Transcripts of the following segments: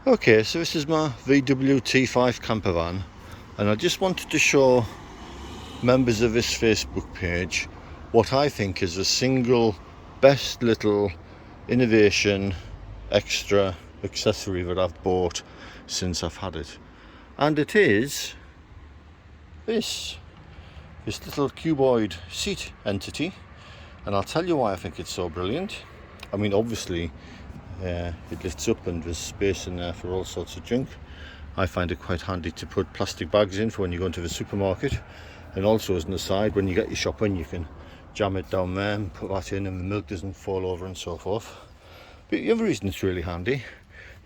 Okay, so this is my VWT5 camper van, and I just wanted to show members of this Facebook page what I think is the single best little innovation extra accessory that I've bought since I've had it. And it is this little cuboid seat entity, and I'll tell you why I think it's so brilliant. I mean, obviously it lifts up and there's space in there for all sorts of junk. I find it quite handy to put plastic bags in for when you go into the supermarket, and also as an aside, when you get your shopping you can jam it down there and put that in and the milk doesn't fall over and so forth. But the other reason it's really handy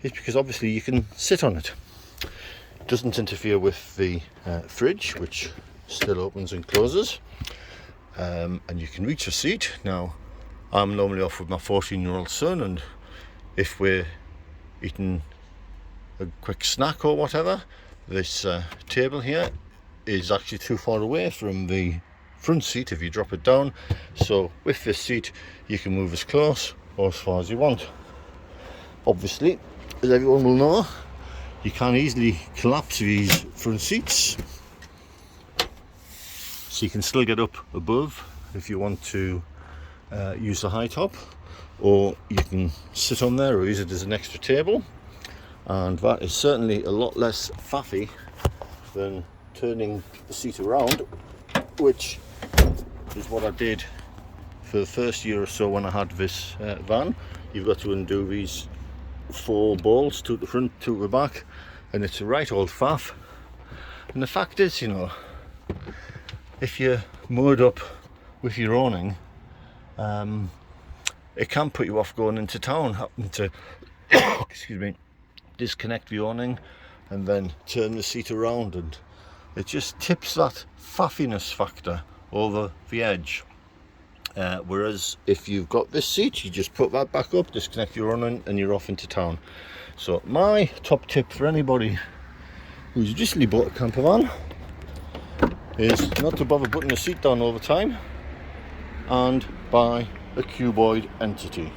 is because obviously you can sit on it. It doesn't interfere with the fridge, which still opens and closes, and you can reach a seat. Now I'm normally off with my 14-year-old son, and if we're eating a quick snack or whatever, this table here is actually too far away from the front seat if you drop it down. So with this seat you can move as close or as far as you want. Obviously, as everyone will know, you can easily collapse these front seats, so you can still get up above if you want to use the high top, or you can sit on there or use it as an extra table, and that is certainly a lot less faffy than turning the seat around, which is what I did for the first year or so when I had this van. You've got to undo these 4 bolts, 2 at the front, 2 at the back, and it's a right old faff. And the fact is, you know, if you're moored up with your awning, it can put you off going into town, having to excuse me, disconnect the awning and then turn the seat around, and it just tips that faffiness factor over the edge. Whereas if you've got this seat, you just put that back up, disconnect your awning, and you're off into town. So my top tip for anybody who's recently bought a camper van is not to bother putting the seat down all the time and buy a cuboid entity.